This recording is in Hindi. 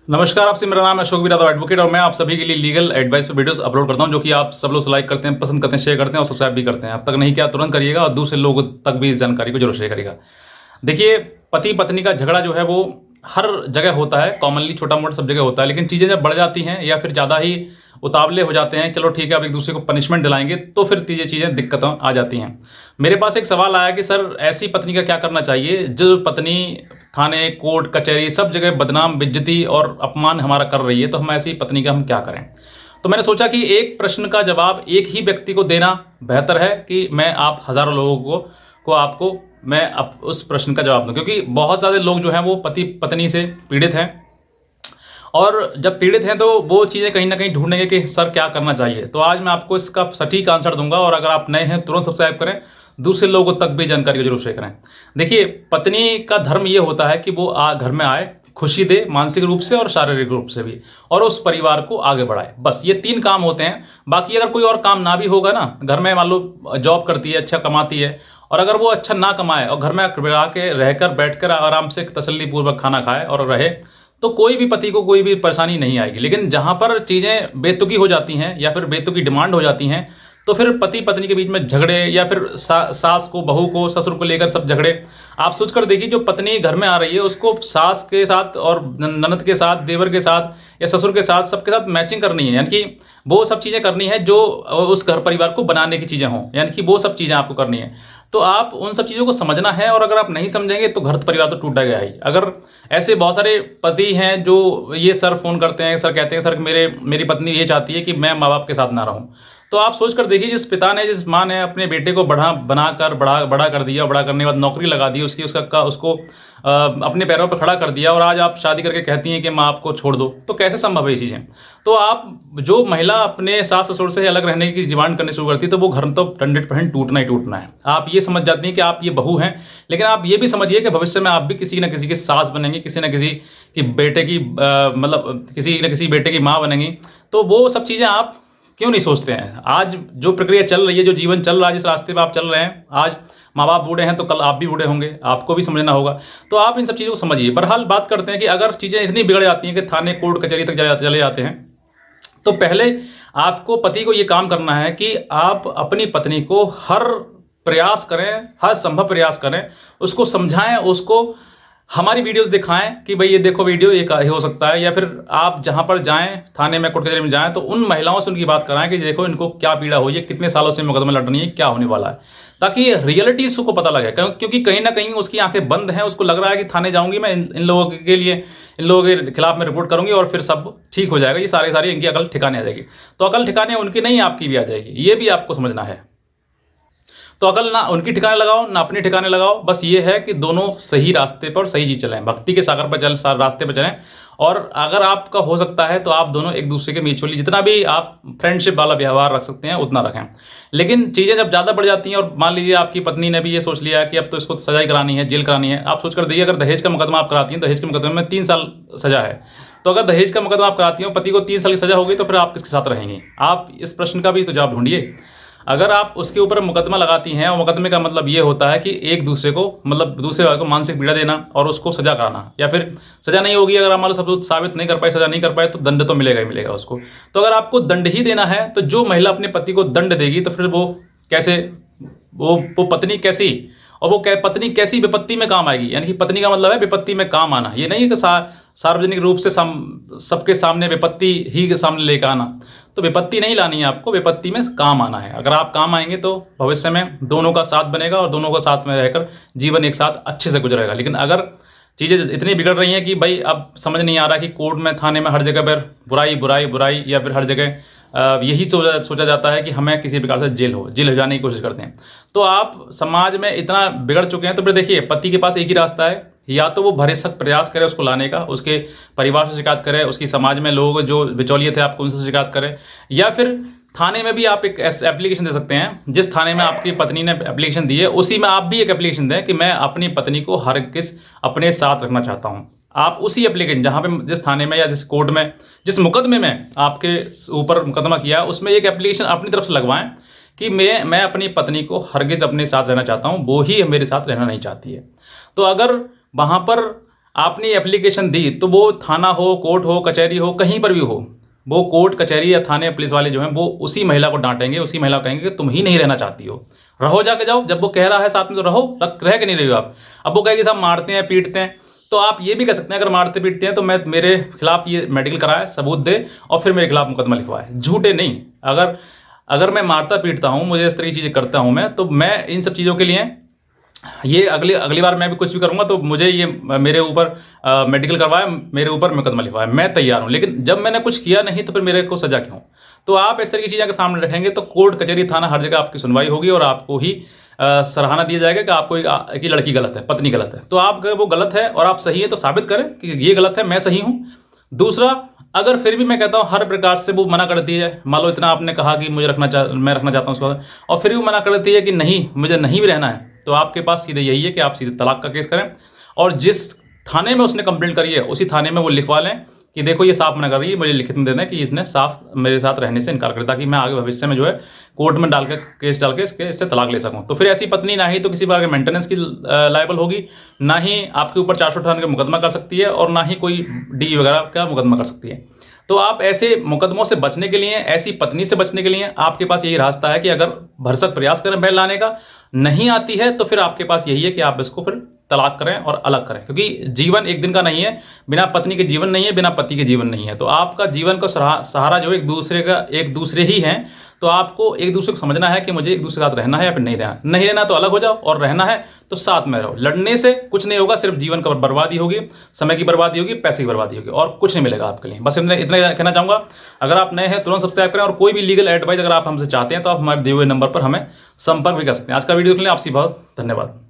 नमस्कार, आपसे मेरा नाम है अशोक यादव एडवोकेट और मैं आप सभी के लिए लीगल एडवाइस पर वीडियोस अपलोड करता हूं जो कि आप सब लोग लाइक करते हैं, पसंद करते हैं, शेयर करते हैं और सब्सक्राइब भी करते हैं। अब तक नहीं किया तुरंत करिएगा और दूसरे लोगों तक भी इस जानकारी को जरूर शेयर करिएगा। देखिए, पति पत्नी का झगड़ा जो है वो हर जगह होता है, कॉमनली छोटा मोटा सब जगह होता है, लेकिन चीज़ें जब बढ़ जाती हैं या फिर ज़्यादा ही उतावले हो जाते हैं, चलो ठीक है अब एक दूसरे को पनिशमेंट दिलाएंगे, तो फिर ये चीज़ें दिक्कतें आ जाती हैं। मेरे पास एक सवाल आया कि सर ऐसी पत्नी का क्या करना चाहिए जो पत्नी थाने, कोर्ट, कचहरी सब जगह बदनाम, बेइज्जती और अपमान हमारा कर रही है, तो हम ऐसी पत्नी का हम क्या करें? तो मैंने सोचा कि एक प्रश्न का जवाब एक ही व्यक्ति को देना बेहतर है कि मैं आप हज़ारों लोगों को आपको मैं उस प्रश्न का जवाब दूँ, क्योंकि बहुत ज़्यादा लोग जो हैं वो पति पत्नी से पीड़ित हैं और जब पीड़ित हैं तो वो चीज़ें कहीं ना कहीं ढूंढेंगे कि सर क्या करना चाहिए। तो आज मैं आपको इसका सटीक आंसर दूंगा और अगर आप नए हैं तुरंत सब्सक्राइब करें, दूसरे लोगों तक भी जानकारी को जरूर शेयर करें। देखिए, पत्नी का धर्म ये होता है कि वो घर में आए, खुशी दे मानसिक रूप से और शारीरिक रूप से भी, और उस परिवार को आगे बढ़ाए। बस ये 3 काम होते हैं। बाकी अगर कोई और काम ना भी होगा ना, घर में मान लो जॉब करती है, अच्छा कमाती है, और अगर वो अच्छा ना कमाए और घर में आके रहकर बैठकर आराम से तसल्ली पूर्वक खाना खाए और रहे, तो कोई भी पति को कोई भी परेशानी नहीं आएगी। लेकिन जहां पर चीज़ें बेतुकी हो जाती हैं या फिर बेतुकी डिमांड हो जाती हैं, तो फिर पति पत्नी के बीच में झगड़े या फिर सास को, बहू को, ससुर को लेकर सब झगड़े। आप सोच कर देखिए, जो पत्नी घर में आ रही है उसको सास के साथ और ननद के साथ, देवर के साथ या ससुर के साथ, सबके साथ मैचिंग करनी है, यानी कि वो सब चीज़ें करनी है जो उस घर परिवार को बनाने की चीज़ें हों, यानी कि वो सब चीज़ें आपको करनी है। तो आप उन सब चीज़ों को समझना है, और अगर आप नहीं समझेंगे तो घर परिवार तो टूटा गया ही। अगर ऐसे बहुत सारे पति हैं जो ये सर फ़ोन करते हैं, सर कहते हैं सर मेरी पत्नी ये चाहती है कि मैं माँ बाप के साथ ना रहूँ। तो आप सोच कर देखिए, जिस पिता ने, जिस माँ ने अपने बेटे को बड़ा कर दिया, बड़ा करने के बाद नौकरी लगा दी उसकी, उसको अपने पैरों पर खड़ा कर दिया, और आज आप शादी करके कहती हैं कि माँ आपको छोड़ दो, तो कैसे संभव है ये चीज़ें? तो आप, जो महिला अपने सास ससुर से अलग रहने की डिमांड करनी शुरू करती है, तो वो घर तो 100% टूटना ही टूटना है। आप ये समझ जाती हैं कि आप ये बहू हैं, लेकिन आप ये भी समझिए कि भविष्य में आप भी किसी न किसी की सास बनेंगी, किसी न किसी की बेटे की मतलब किसी न किसी बेटे की माँ बनेंगी। तो वो सब चीज़ें आप क्यों नहीं सोचते हैं? आज जो प्रक्रिया चल रही है, जो जीवन चल रहा है, जिस रास्ते पे आप चल रहे हैं, आज माँ बाप बूढ़े हैं तो कल आप भी बूढ़े होंगे, आपको भी समझना होगा। तो आप इन सब चीज़ों को समझिए। बहरहाल बात करते हैं कि अगर चीज़ें इतनी बिगड़ जाती हैं कि थाने, कोर्ट, कचहरी तक चले जाते हैं, तो पहले आपको, पति को, ये काम करना है कि आप अपनी पत्नी को हर प्रयास करें, हर संभव प्रयास करें, उसको समझाएं, उसको हमारी वीडियोस दिखाएं कि भाई ये देखो वीडियो, ये हो सकता है। या फिर आप जहां पर जाएं, थाने में, कोर्ट कचहरी में जाएं, तो उन महिलाओं से उनकी बात कराएं कि देखो इनको क्या पीड़ा हुई है, कितने सालों से मुकदमा लड़ रही है, क्या होने वाला है, ताकि रियलिटी उसको पता लगे। क्योंकि कहीं ना कहीं उसकी आंखें बंद हैं, उसको लग रहा है कि थाने जाऊंगी मैं, इन लोगों के लिए, इन लोगों के खिलाफ मैं रिपोर्ट करूंगी और फिर सब ठीक हो जाएगा, ये सारी इनकी अकल ठिकाने आ जाएगी। तो अकल ठिकाने उनकी नहीं, आपकी भी आ जाएगी, ये भी आपको समझना है। तो अकल ना उनकी ठिकाने लगाओ ना अपने ठिकाने लगाओ, बस ये है कि दोनों सही रास्ते पर सही जी चलें, भक्ति के सागर पर चलें, रास्ते पर चलें। और अगर आपका हो सकता है तो आप दोनों एक दूसरे के म्यूचुअली जितना भी आप फ्रेंडशिप वाला व्यवहार रख सकते हैं उतना रखें। लेकिन चीज़ें जब ज़्यादा बढ़ जाती हैं, और मान लीजिए आपकी पत्नी ने भी ये सोच लिया कि अब तो इसको सजा करानी है, जेल करानी है, आप सोच कर देखिए, अगर दहेज का मुकदमा आप कराती हैं, दहेज के मुकदमे में 3 साल सजा है, तो अगर दहेज का मुकदमा आप कराती हो, पति को 3 साल की सजा होगी, तो फिर आप किसके साथ रहेंगी? आप इस प्रश्न का भी तो जवाब ढूंढिए। अगर आप उसके ऊपर मुकदमा लगाती हैं, और मुकदमे का मतलब ये होता है कि एक दूसरे को, मतलब दूसरे वाले को मानसिक पीड़ा देना और उसको सजा कराना, या फिर सजा नहीं होगी, अगर हमारा सबूत साबित नहीं कर पाए, सजा नहीं कर पाए, तो दंड तो मिलेगा ही मिलेगा उसको। तो अगर आपको दंड ही देना है, तो जो महिला अपने पति को दंड देगी, तो फिर वो कैसे, वो पत्नी कैसी, और वो पत्नी कैसी विपत्ति में काम आएगी? यानी कि पत्नी का मतलब है विपत्ति में काम आना, ये नहीं कि सार्वजनिक रूप से सबके सामने विपत्ति ही के सामने लेकर आना। तो विपत्ति नहीं लानी है आपको, विपत्ति में काम आना है। अगर आप काम आएंगे तो भविष्य में दोनों का साथ बनेगा और दोनों का साथ में रहकर जीवन एक साथ अच्छे से गुजरेगा। लेकिन अगर चीज़ें इतनी बिगड़ रही हैं कि भाई अब समझ नहीं आ रहा कि कोर्ट में, थाने में, हर जगह पर बुराई बुराई बुराई, या फिर हर जगह यही सोचा जाता है कि हमें किसी प्रकार से जेल हो जाने की कोशिश करते हैं, तो आप समाज में इतना बिगड़ चुके हैं। तो फिर देखिए, पति के पास एक ही रास्ता है, या तो वो भरसक प्रयास करे उसको लाने का, उसके परिवार से शिकायत करे, उसकी समाज में लोग जो बिचौलिए थे आपको उनसे शिकायत करे, या फिर थाने में भी आप एक एप्लीकेशन दे सकते हैं। जिस थाने में आपकी पत्नी ने एप्लीकेशन दी है, उसी में आप भी एक एप्लीकेशन दें कि मैं अपनी पत्नी को हरगिज़ अपने साथ रखना चाहता हूं। आप उसी एप्लीकेशन, जहां पे, जिस थाने में या जिस कोर्ट में, जिस मुकदमे में आपके ऊपर मुकदमा किया है, उसमें एक एप्लीकेशन अपनी तरफ से लगवाएं कि मैं अपनी पत्नी को हरगिज़ अपने साथ रहना चाहता हूं, वो ही मेरे साथ रहना नहीं चाहती है। तो अगर वहां पर आपने एप्लीकेशन दी तो वो थाना हो, कोर्ट हो, कचहरी हो, कहीं पर भी हो, वो कोर्ट कचहरी या थाने पुलिस वाले जो हैं वो उसी महिला को डांटेंगे, उसी महिला को कहेंगे कि तुम ही नहीं रहना चाहती हो, रहो जाके जाओ। जब वो कह रहा है साथ में तो रहो, रह के नहीं रही हो आप। अब वो कहेगी साहब मारते हैं पीटते हैं, तो आप ये भी कह सकते हैं अगर मारते पीटते हैं तो मैं मेरे खिलाफ ये मेडिकल कराए, सबूत दे और फिर मेरे खिलाफ मुकदमा लिखवाए, झूठे नहीं। अगर अगर मैं मारता पीटता हूँ, मुझे इस तरह की चीज़ें करता हूँ मैं, तो मैं इन सब चीज़ों के लिए ये अगली अगली बार मैं भी कुछ भी करूंगा तो मुझे ये मेरे ऊपर मेडिकल करवाए, मेरे ऊपर मुकदमा लिखवाए, मैं तैयार हूं। लेकिन जब मैंने कुछ किया नहीं तो फिर मेरे को सजा क्यों? तो आप इस तरह की चीज़ें अगर सामने रखेंगे तो कोर्ट कचहरी थाना हर जगह आपकी सुनवाई होगी और आपको ही सराहना दिया जाएगा कि आपको कि लड़की गलत है, पत्नी गलत है। तो आप वो गलत है और आप सही है तो साबित करें कि ये गलत है, मैं सही हूं। दूसरा, अगर फिर भी मैं कहता हूं हर प्रकार से वो मना करती है, मान लो इतना आपने कहा कि मैं रखना चाहता हूं उसको, और फिर भी मना करती है कि नहीं मुझे नहीं भी रहना है, तो आपके पास सीधे यही है कि आप सीधे तलाक का केस करें और जिस थाने में उसने कंप्लेंट करी है उसी थाने में वो लिखवा लें कि देखो ये साफ मना कर रही है, मुझे लिखित में दे दें कि इसने साफ मेरे साथ रहने से इनकार कर, ताकि मैं आगे भविष्य में जो है कोर्ट में डाल के केस डाल के इससे तलाक ले सकूं। तो फिर ऐसी पत्नी ना ही तो किसी प्रकार के मेंटेनेंस की लायबल होगी, ना ही आपके ऊपर 458 का मुकदमा कर सकती है और ना ही कोई डी वगैरह का मुकदमा कर सकती है। तो आप ऐसे मुकदमों से बचने के लिए, ऐसी पत्नी से बचने के लिए आपके पास यही रास्ता है कि अगर भरसक प्रयास करें बैल लाने का, नहीं आती है तो फिर आपके पास यही है कि आप इसको फिर तलाक करें और अलग करें, क्योंकि जीवन एक दिन का नहीं है, बिना पत्नी के जीवन नहीं है, बिना पति के जीवन नहीं है। तो आपका जीवन का सहारा जो एक दूसरे ही है। तो आपको एक दूसरे को समझना है कि मुझे एक दूसरे के साथ रहना है या फिर नहीं रहना। नहीं रहना तो अलग हो जाओ और रहना है तो साथ में रहो। लड़ने से कुछ नहीं होगा, सिर्फ जीवन का बर्बादी होगी, समय की बर्बादी होगी, पैसे की बर्बादी होगी और कुछ नहीं मिलेगा आपके लिए। बस इतना कहना चाहूंगा। अगर आप नए हैं तुरंत सब्सक्राइब करें और कोई भी लीगल एडवाइस अगर आप हमसे चाहते हैं तो आप हमारे दिए हुए नंबर पर हमें संपर्क भी कर सकते हैं। आज का वीडियो के लिए आपसे बहुत धन्यवाद।